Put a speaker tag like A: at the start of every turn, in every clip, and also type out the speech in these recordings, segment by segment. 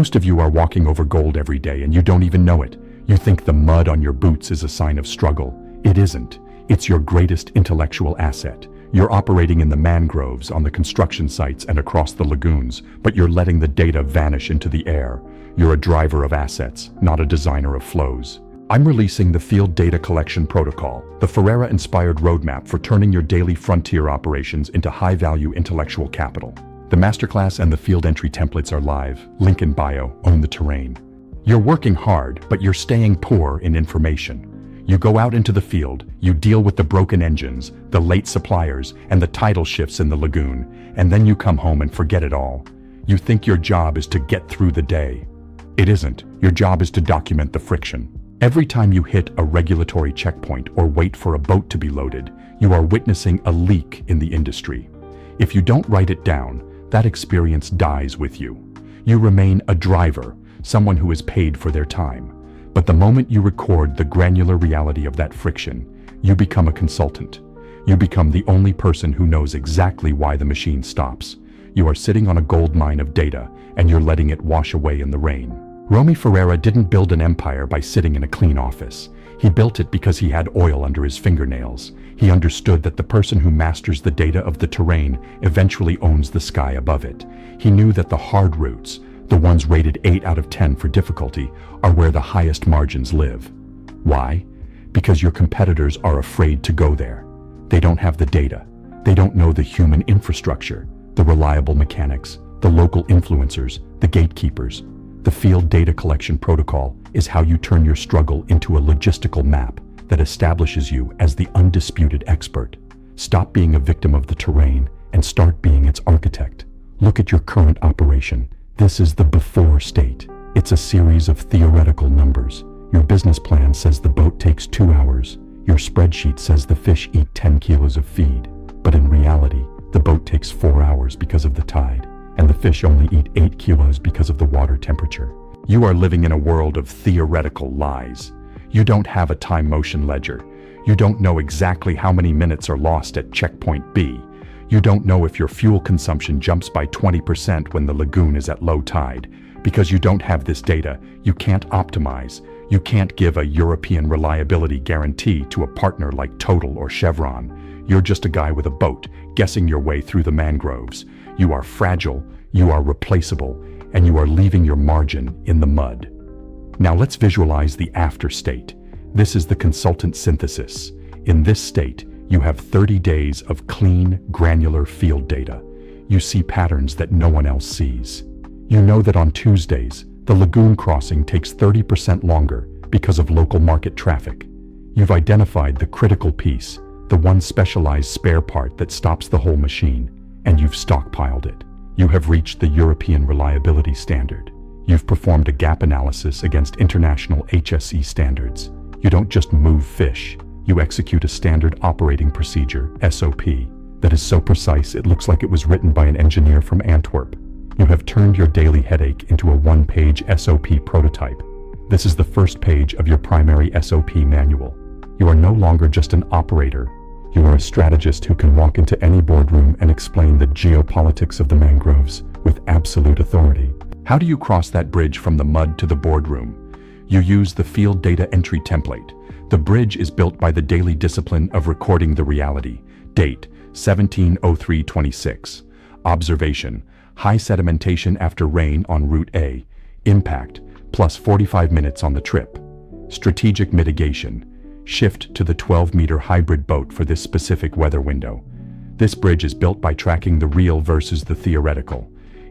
A: Most of you are walking over gold every day and you don't even know it. You think the mud on your boots is a sign of struggle. It isn't. It's your greatest intellectual asset. You're operating in the mangroves, on the construction sites, and across the lagoons, but you're letting the data vanish into the air. You're a driver of assets, not a designer of flows. I'm releasing the Field Data Collection Protocol, the Ferreira-inspired roadmap for turning your daily frontier operations into high-value intellectual capital. The masterclass and the field entry templates are live. Link in bio. Own the terrain. You're working hard, but you're staying poor in information. You go out into the field, you deal with the broken engines, the late suppliers, and the tidal shifts in the lagoon, and then you come home and forget it all. You think your job is to get through the day. It isn't. Your job is to document the friction. Every time you hit a regulatory checkpoint or wait for a boat to be loaded, you are witnessing a leak in the industry. If you don't write it down, that experience dies with you. You remain a driver, someone who is paid for their time. But the moment you record the granular reality of that friction, you become a consultant. You become the only person who knows exactly why the machine stops. You are sitting on a gold mine of data, and you're letting it wash away in the rain. Romy Ferreira didn't build an empire by sitting in a clean office. He built it because he had oil under his fingernails. He understood that the person who masters the data of the terrain eventually owns the sky above it. He knew that the hard routes, the ones rated 8 out of 10 for difficulty, are where the highest margins live. Why? Because your competitors are afraid to go there. They don't have the data. They don't know the human infrastructure, the reliable mechanics, the local influencers, the gatekeepers. The Field Data Collection Protocol is how you turn your struggle into a logistical map that establishes you as the undisputed expert. Stop being a victim of the terrain and start being its architect. Look at your current operation. This is the before state. It's a series of theoretical numbers. Your business plan says the boat takes 2 hours. Your spreadsheet says the fish eat 10 kilos of feed. But in reality, the boat takes 4 hours because of the tide, and the fish only eat 8 kilos because of the water temperature. You are living in a world of theoretical lies. You don't have a time motion ledger. You don't know exactly how many minutes are lost at checkpoint B. You don't know if your fuel consumption jumps by 20% when the lagoon is at low tide. Because you don't have this data, you can't optimize. You can't give a European reliability guarantee to a partner like Total or Chevron. You're just a guy with a boat, guessing your way through the mangroves. You are fragile, you are replaceable, and you are leaving your margin in the mud. Now let's visualize the after state. This is the consultant synthesis. In this state, you have 30 days of clean, granular field data. You see patterns that no one else sees. You know that on Tuesdays, the lagoon crossing takes 30% longer because of local market traffic. You've identified the critical piece, the one specialized spare part that stops the whole machine, and you've stockpiled it. You have reached the European reliability standard. You've performed a gap analysis against international HSE standards. You don't just move fish. You execute a standard operating procedure, SOP, that is so precise it looks like it was written by an engineer from Antwerp. You have turned your daily headache into a one-page SOP prototype. This is the first page of your primary SOP manual. You are no longer just an operator. You are a strategist who can walk into any boardroom and explain the geopolitics of the mangroves with absolute authority. How do you cross that bridge from the mud to the boardroom? You use the field data entry template. The bridge is built by the daily discipline of recording the reality. Date, 17/03/26. Observation, high sedimentation after rain on Route A. Impact, plus 45 minutes on the trip. Strategic mitigation, shift to the 12-meter hybrid boat for this specific weather window. This bridge is built by tracking the real versus the theoretical.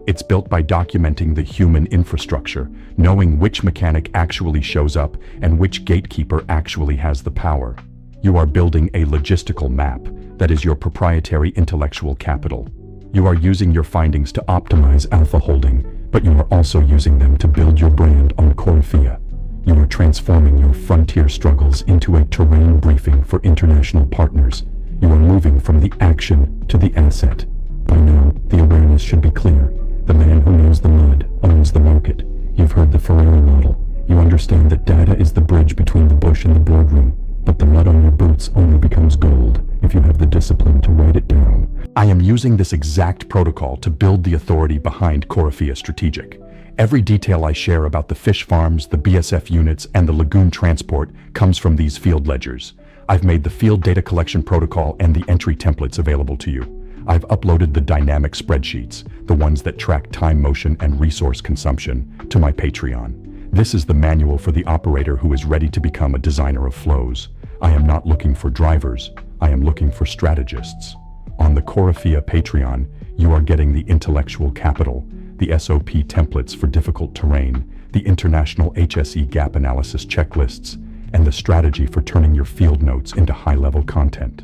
A: It's built by documenting the human infrastructure, knowing which mechanic actually shows up and which gatekeeper actually has the power. You are building a logistical map that is your proprietary intellectual capital. You are using your findings to optimize Alpha Holding, but you are also using them to build your brand on Coryphea. You are transforming your frontier struggles into a terrain briefing for international partners. You are moving from the action to the asset. By now, the awareness should be clear. The man who knows the mud owns the market. You've heard the Ferreira model. You understand that data is the bridge between the bush and the boardroom, but the mud on your boots only becomes gold if you have the discipline to write it down. I am using this exact protocol to build the authority behind Coryphea Strategic. Every detail I share about the fish farms, the BSF units, and the lagoon transport comes from these field ledgers. I've made the field data collection protocol and the entry templates available to you. I've uploaded the dynamic spreadsheets, the ones that track time, motion, and resource consumption, to my Patreon. This is the manual for the operator who is ready to become a designer of flows. I am not looking for drivers, I am looking for strategists. On the Corifea Patreon, you are getting the intellectual capital, the SOP templates for difficult terrain, the international HSE gap analysis checklists, and the strategy for turning your field notes into high-level content.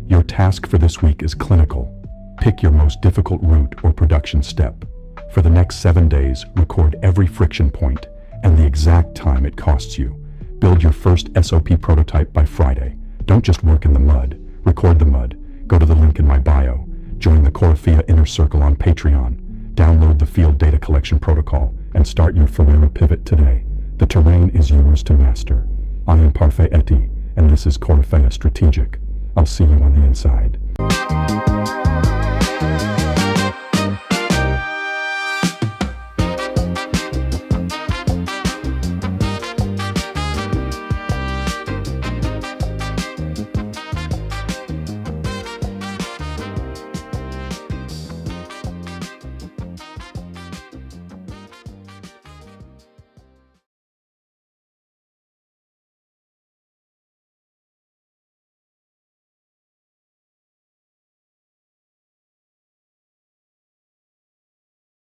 A: Your task for this week is clinical. Pick your most difficult route or production step. For the next 7 days, record every friction point and the exact time it costs you. Build your first SOP prototype by Friday. Don't just work in the mud, record the mud. Go to the link in my bio. Join the Corifea Inner Circle on Patreon. Download the field data collection protocol and start your Ferreira pivot today. The terrain is yours to master. I am Parfait Eti, and this is Corifea Strategic. I'll see you on the inside.